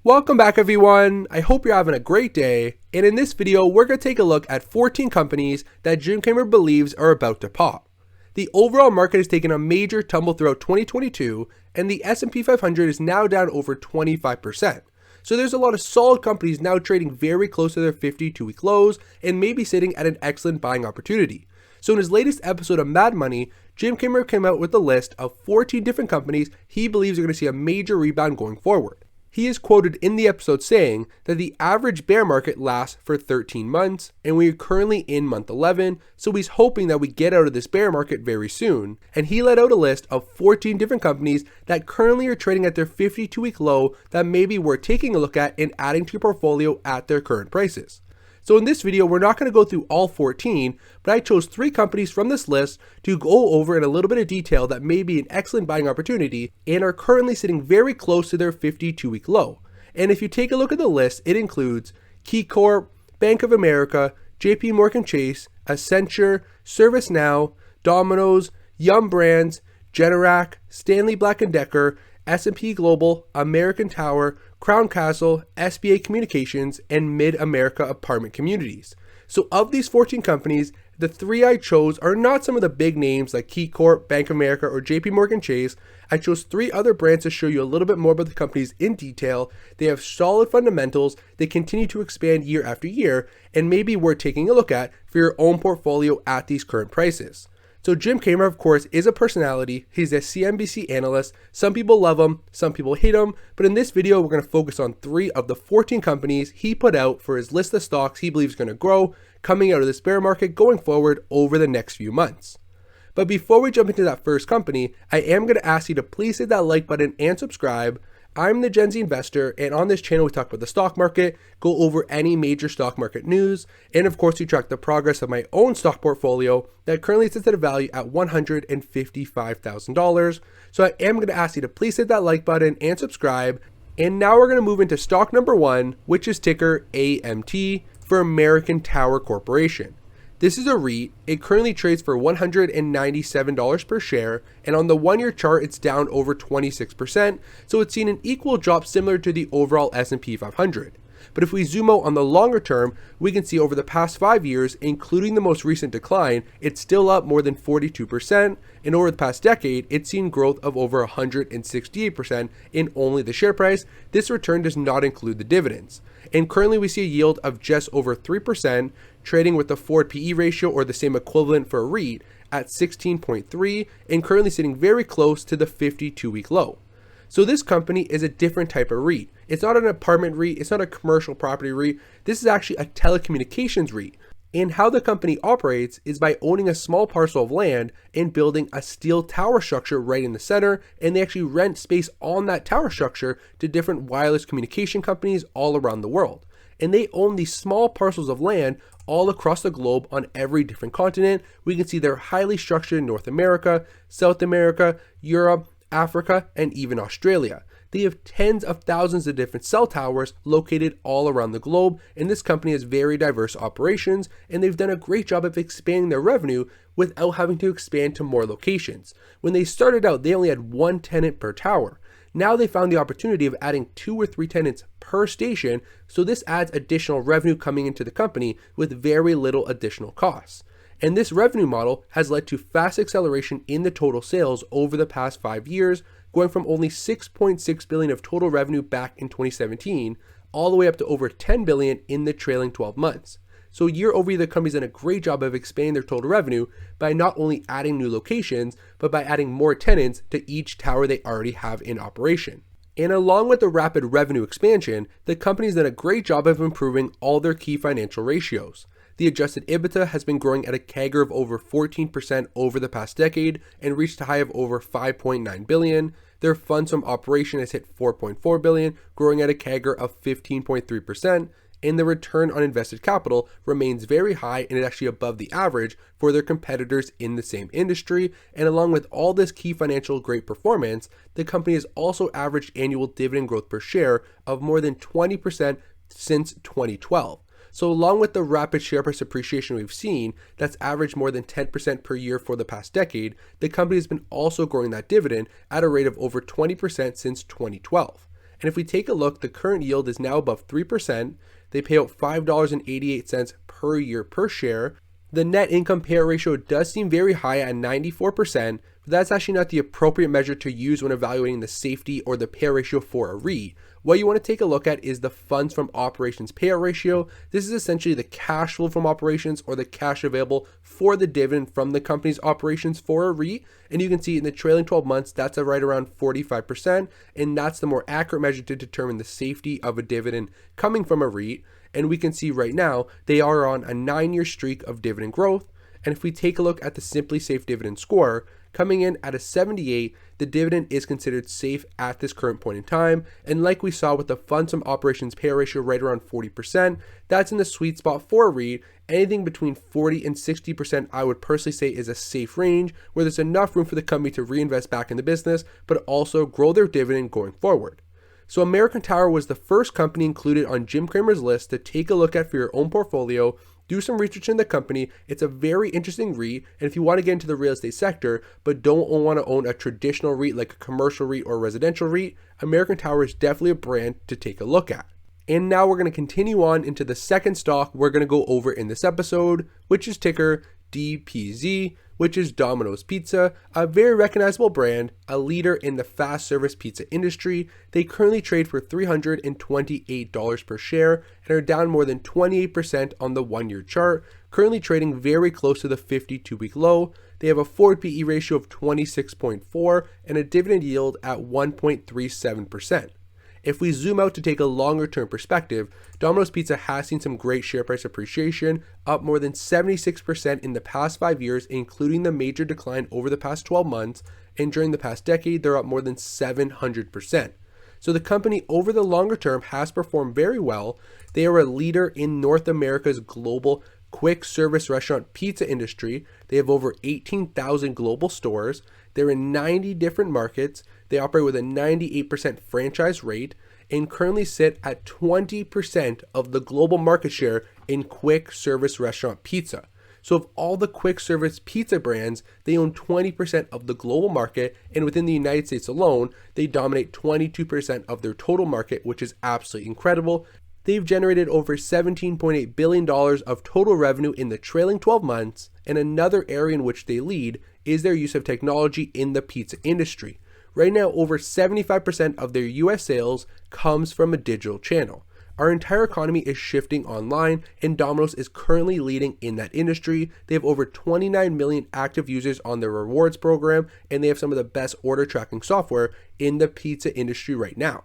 Welcome back everyone, I hope you're having a great day, and in this video we're going to take a look at 14 companies that Jim Cramer believes are about to pop. The overall market has taken a major tumble throughout 2022 and the S&P 500 is now down over 25%. So there's a lot of solid companies now trading very close to their 52-week lows and maybe sitting at an excellent buying opportunity. So in his latest episode of Mad Money, Jim Cramer came out with a list of 14 different companies he believes are going to see a major rebound going forward. He is quoted in the episode saying that the average bear market lasts for 13 months and we are currently in month 11, so he's hoping that we get out of this bear market very soon. And he let out a list of 14 different companies that currently are trading at their 52-week low that maybe worth taking a look at and adding to your portfolio at their current prices. So in this video, we're not going to go through all 14, but I chose 3 companies from this list to go over in a little bit of detail that may be an excellent buying opportunity and are currently sitting very close to their 52-week low. And if you take a look at the list, it includes KeyCorp, Bank of America, JP Morgan Chase, Accenture, ServiceNow, Domino's, Yum Brands, Generac, Stanley Black & Decker, S&P Global, American Tower, Crown Castle, SBA Communications, and Mid-America Apartment Communities. So of these 14 companies, the 3 I chose are not some of the big names like KeyCorp, Bank of America, or JP Morgan Chase. I chose 3 other brands to show you a little bit more about the companies in detail. They have solid fundamentals, they continue to expand year after year, and maybe worth taking a look at for your own portfolio at these current prices. So Jim Cramer, of course, is a personality. He's a CNBC analyst. Some people love him, some people hate him, but in this video, we're going to focus on 3 of the 14 companies he put out for his list of stocks he believes is going to grow coming out of this bear market going forward over the next few months. But before we jump into that first company, I am going to ask you to please hit that like button and subscribe. I'm the Gen Z investor, and on this channel we talk about the stock market, go over any major stock market news, and of course we track the progress of my own stock portfolio that currently sits at a value at $155,000. So I am going to ask you to please hit that like button and subscribe. And now we're going to move into stock number 1, which is ticker AMT for American Tower Corporation. This is a REIT. It currently trades for $197 per share, and on the 1-year chart, it's down over 26%, so it's seen an equal drop similar to the overall S&P 500. But if we zoom out on the longer term, we can see over the past 5 years, including the most recent decline, it's still up more than 42%, and over the past decade, it's seen growth of over 168% in only the share price. This return does not include the dividends. And currently we see a yield of just over 3%, trading with the forward PE ratio or the same equivalent for a REIT at 16.3 and currently sitting very close to the 52-week low. So this company is a different type of REIT. It's not an apartment REIT, it's not a commercial property REIT. This is actually a telecommunications REIT. And how the company operates is by owning a small parcel of land and building a steel tower structure right in the center, and they actually rent space on that tower structure to different wireless communication companies all around the world. And they own these small parcels of land all across the globe on every different continent. We can see they're highly structured in North America, South America, Europe, Africa, and even Australia. They have tens of thousands of different cell towers located all around the globe, and this company has very diverse operations, and they've done a great job of expanding their revenue without having to expand to more locations. When they started out, they only had 1 tenant per tower. Now they found the opportunity of adding 2 or 3 tenants per station, so this adds additional revenue coming into the company with very little additional costs. And this revenue model has led to fast acceleration in the total sales over the past 5 years, going from only $6.6 billion of total revenue back in 2017, all the way up to over $10 billion in the trailing 12 months. So year over year, the company's done a great job of expanding their total revenue by not only adding new locations, but by adding more tenants to each tower they already have in operation. And along with the rapid revenue expansion, the company's done a great job of improving all their key financial ratios. The adjusted EBITDA has been growing at a CAGR of over 14% over the past decade and reached a high of over $5.9 billion. Their funds from operation has hit $4.4 billion, growing at a CAGR of 15.3%. And the return on invested capital remains very high and is actually above the average for their competitors in the same industry. And along with all this key financial great performance, the company has also averaged annual dividend growth per share of more than 20% since 2012. So along with the rapid share price appreciation we've seen, that's averaged more than 10% per year for the past decade, the company has been also growing that dividend at a rate of over 20% since 2012. And if we take a look, the current yield is now above 3%. They pay out $5.88 per year per share. The net income payout ratio does seem very high at 94%, but that's actually not the appropriate measure to use when evaluating the safety or the payout ratio for a REIT. What you want to take a look at is the funds from operations payout ratio. This is essentially the cash flow from operations or the cash available for the dividend from the company's operations for a REIT. And you can see in the trailing 12 months, that's right around 45%. And that's the more accurate measure to determine the safety of a dividend coming from a REIT. And we can see right now, they are on a 9-year streak of dividend growth. And if we take a look at the Simply Safe dividend score, coming in at a 78, the dividend is considered safe at this current point in time. And like we saw with the funds from operations payout ratio right around 40%, that's in the sweet spot for a REIT. Anything between 40 and 60%, I would personally say is a safe range where there's enough room for the company to reinvest back in the business, but also grow their dividend going forward. So American Tower was the first company included on Jim Cramer's list to take a look at for your own portfolio. Do some research in the company. It's a very interesting REIT, and if you want to get into the real estate sector but don't want to own a traditional REIT like a commercial REIT or a residential REIT, American Tower is definitely a brand to take a look at. And now we're going to continue on into the second stock we're going to go over in this episode, which is ticker DPZ, which is Domino's Pizza, a very recognizable brand, a leader in the fast service pizza industry. They currently trade for $328 per share and are down more than 28% on the 1-year chart, currently trading very close to the 52-week low. They have a forward PE ratio of 26.4 and a dividend yield at 1.37%. If we zoom out to take a longer term perspective, Domino's Pizza has seen some great share price appreciation, up more than 76% in the past 5 years, including the major decline over the past 12 months, and during the past decade, they're up more than 700%. So the company over the longer term has performed very well. They are a leader in North America's global quick service restaurant pizza industry. They have over 18,000 global stores. They're in 90 different markets. They operate with a 98% franchise rate and currently sit at 20% of the global market share in quick service restaurant pizza. So of all the quick service pizza brands, they own 20% of the global market, and within the United States alone, they dominate 22% of their total market, which is absolutely incredible. They've generated over $17.8 billion of total revenue in the trailing 12 months, and another area in which they lead is their use of technology in the pizza industry. Right now, over 75% of their US sales comes from a digital channel. Our entire economy is shifting online, and Domino's is currently leading in that industry. They have over 29 million active users on their rewards program, and they have some of the best order tracking software in the pizza industry right now.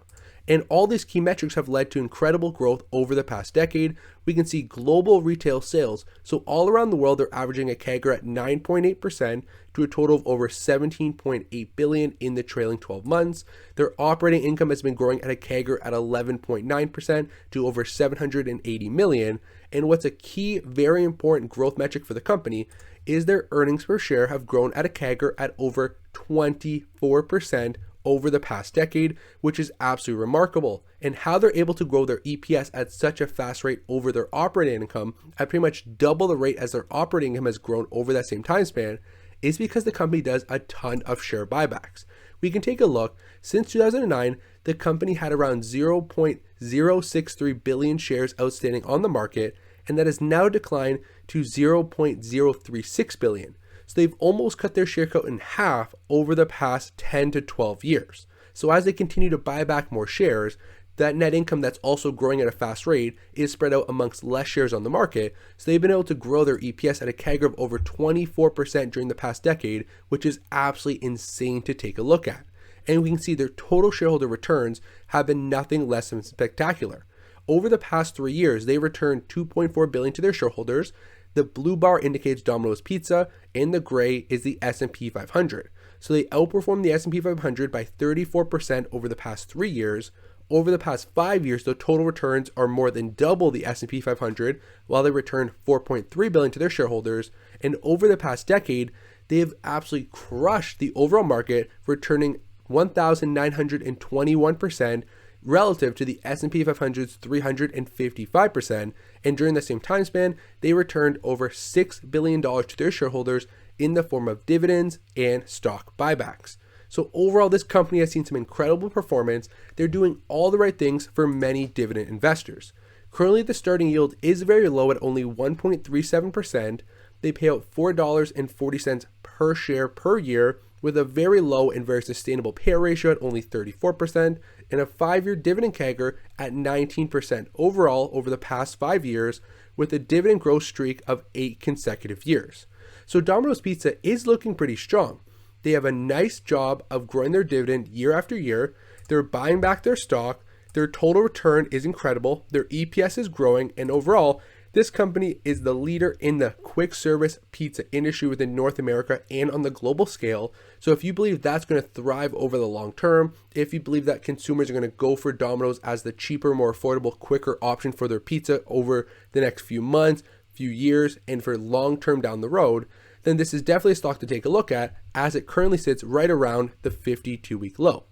And all these key metrics have led to incredible growth over the past decade. We can see global retail sales. So all around the world, they're averaging a CAGR at 9.8% to a total of over $17.8 billion in the trailing 12 months. Their operating income has been growing at a CAGR at 11.9% to over $780 million. And what's a key, very important growth metric for the company is their earnings per share have grown at a CAGR at over 24% over the past decade, which is absolutely remarkable. And how they're able to grow their EPS at such a fast rate over their operating income at pretty much double the rate as their operating income has grown over that same time span is because the company does a ton of share buybacks. We can take a look. Since 2009, the company had around 0.063 billion shares outstanding on the market, and that has now declined to 0.036 billion. So they've almost cut their share count in half over the past 10 to 12 years. So as they continue to buy back more shares, that net income that's also growing at a fast rate is spread out amongst less shares on the market. So they've been able to grow their EPS at a CAGR of over 24% during the past decade, which is absolutely insane to take a look at. And we can see their total shareholder returns have been nothing less than spectacular. Over the past 3 years, they returned $2.4 billion to their shareholders. The blue bar indicates Domino's Pizza, and the gray is the S&P 500. So they outperformed the S&P 500 by 34% over the past 3 years. Over the past 5 years, the total returns are more than double the S&P 500, while they returned $4.3 billion to their shareholders. And over the past decade, they have absolutely crushed the overall market, returning 1,921%, relative to the S&P 500's 355%, and during the same time span, they returned over $6 billion to their shareholders in the form of dividends and stock buybacks. So overall, this company has seen some incredible performance. They're doing all the right things for many dividend investors. Currently, the starting yield is very low at only 1.37%. They pay out $4.40 per share per year, with a very low and very sustainable payout ratio at only 34%, and a 5-year dividend CAGR at 19% overall over the past 5 years, with a dividend growth streak of 8 consecutive years. So Domino's Pizza is looking pretty strong. They have a nice job of growing their dividend year after year. They're buying back their stock. Their total return is incredible. Their EPS is growing, and overall, this company is the leader in the quick service pizza industry within North America and on the global scale. So if you believe that's going to thrive over the long term, if you believe that consumers are going to go for Domino's as the cheaper, more affordable, quicker option for their pizza over the next few months, few years, and for long term down the road, then this is definitely a stock to take a look at, as it currently sits right around the 52-week low.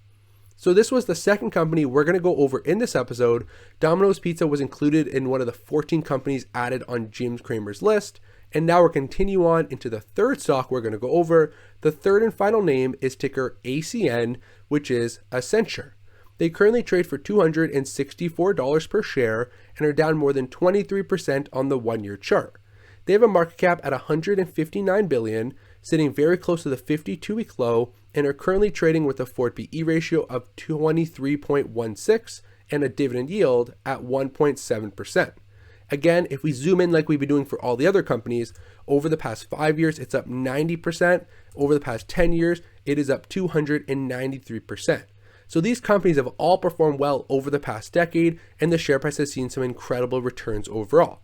So this was the second company we're going to go over in this episode. Domino's Pizza was included in one of the 14 companies added on Jim Cramer's list. And now we're continue on into the third stock we're going to go over. The third and final name is ticker ACN, which is Accenture. They currently trade for $264 per share and are down more than 23% on the 1-year chart. They have a market cap at $159 billion, sitting very close to the 52-week low, and are currently trading with a forward PE ratio of 23.16 and a dividend yield at 1.7%. Again, if we zoom in like we've been doing for all the other companies, over the past 5 years, it's up 90%. Over the past 10 years, it is up 293%. So these companies have all performed well over the past decade, and the share price has seen some incredible returns overall.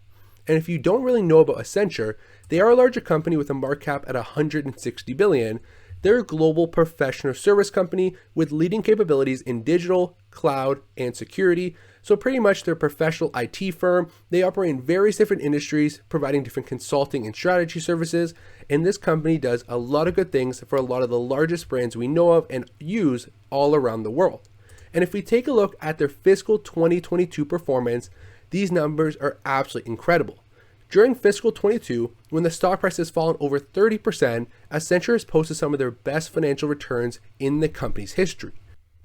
And if you don't really know about Accenture, they are a larger company with a market cap at $160 billion. They're a global professional service company with leading capabilities in digital, cloud, and security. So pretty much they're a professional IT firm. They operate in various different industries, providing different consulting and strategy services. And this company does a lot of good things for a lot of the largest brands we know of and use all around the world. And if we take a look at their fiscal 2022 performance, these numbers are absolutely incredible. During fiscal 22, when the stock price has fallen over 30%, Accenture has posted some of their best financial returns in the company's history.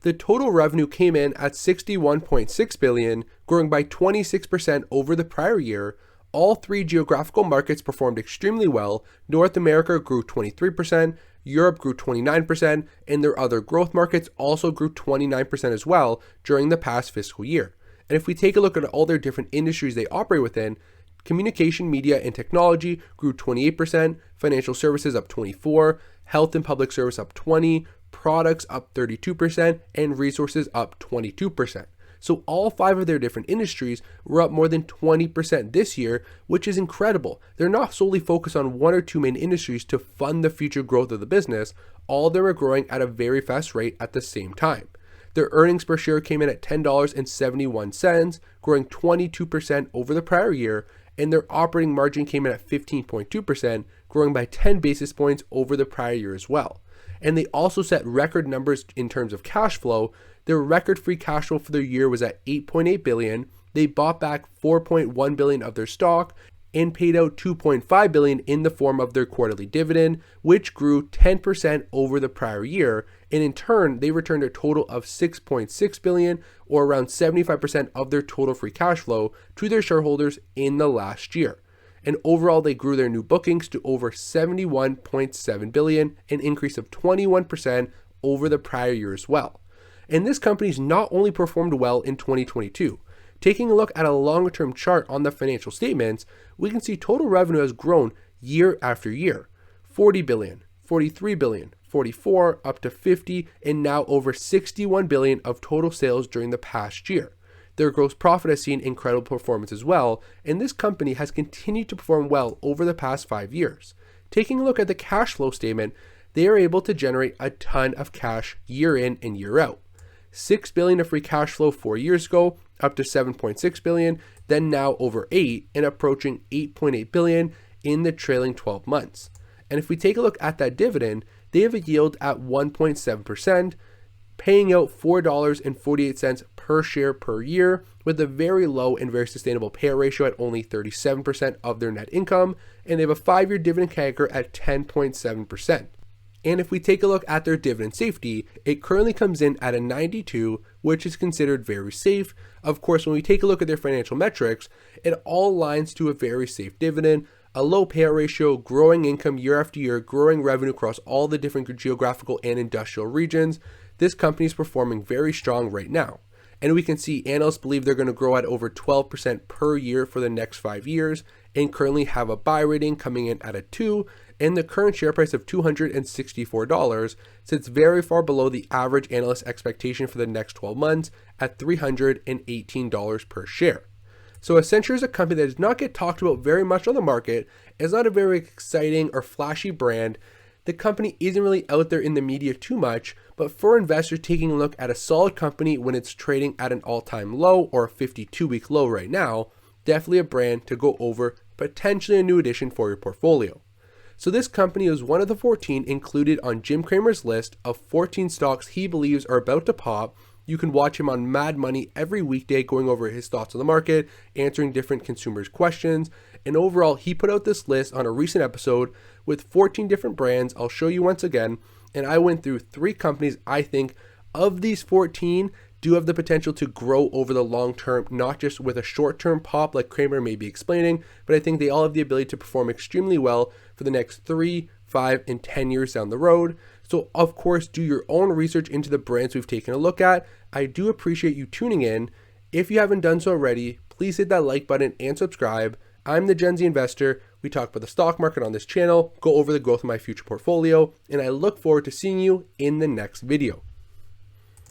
The total revenue came in at $61.6 billion, growing by 26% over the prior year. All 3 geographical markets performed extremely well. North America grew 23%, Europe grew 29%, and their other growth markets also grew 29% as well during the past fiscal year. And if we take a look at all their different industries they operate within, communication, media, and technology grew 28%, financial services up 24%, health and public service up 20%, products up 32%, and resources up 22%. So all 5 of their different industries were up more than 20% this year, which is incredible. They're not solely focused on 1 or 2 main industries to fund the future growth of the business. All of them are growing at a very fast rate at the same time. Their earnings per share came in at $10.71, growing 22% over the prior year, and their operating margin came in at 15.2%, growing by 10 basis points over the prior year as well. And they also set record numbers in terms of cash flow. Their record free cash flow for the year was at $8.8 billion. They bought back $4.1 billion of their stock and paid out $2.5 billion in the form of their quarterly dividend, which grew 10% over the prior year. And in turn, they returned a total of $6.6 billion, or around 75% of their total free cash flow, to their shareholders in the last year. And overall, they grew their new bookings to over $71.7 billion, an increase of 21% over the prior year as well. And this company's not only performed well in 2022. Taking a look at a longer-term chart on the financial statements, we can see total revenue has grown year after year. $40 billion, $43 billion, $44, up to $50, and now over $61 billion of total sales during the past year. Their gross profit has seen incredible performance as well, and this company has continued to perform well over the past 5 years. Taking a look at the cash flow statement, they are able to generate a ton of cash year in and year out. $6 billion of free cash flow 4 years ago, up to $7.6 billion, then now over $8 and approaching $8.8 billion in the trailing 12 months. And if we take a look at that dividend, they have a yield at 1.7%, paying out $4.48 per share per year, with a very low and very sustainable payout ratio at only 37% of their net income, and they have a 5-year dividend CAGR at 10.7%. And if we take a look at their dividend safety, it currently comes in at a 92, which is considered very safe. Of course, when we take a look at their financial metrics, it all aligns to a very safe dividend, a low payout ratio, growing income year after year, growing revenue across all the different geographical and industrial regions. This company is performing very strong right now. And we can see analysts believe they're going to grow at over 12% per year for the next 5 years, and currently have a buy rating coming in at a 2, and the current share price of $264 sits very far below the average analyst expectation for the next 12 months at $318 per share. So Accenture is a company that does not get talked about very much on the market. It's not a very exciting or flashy brand. The company isn't really out there in the media too much, but for investors taking a look at a solid company when it's trading at an all-time low or a 52-week low right now, definitely a brand to go over, potentially a new addition for your portfolio. So this company is one of the 14 included on Jim Cramer's list of 14 stocks he believes are about to pop. You can watch him on Mad Money every weekday going over his thoughts on the market, answering different consumers' questions. And overall, he put out this list on a recent episode with 14 different brands. I'll show you once again. And I went through 3 companies I think of these 14 do have the potential to grow over the long term, not just with a short-term pop like Cramer may be explaining, but I think they all have the ability to perform extremely well for the next 3, 5, and 10 years down the road. So of course, do your own research into the brands we've taken a look at. I do appreciate you tuning in. If you haven't done so already, please hit that like button and subscribe. I'm the Gen Z Investor. We talk about the stock market on this channel, go over the growth of my future portfolio, and I look forward to seeing you in the next video.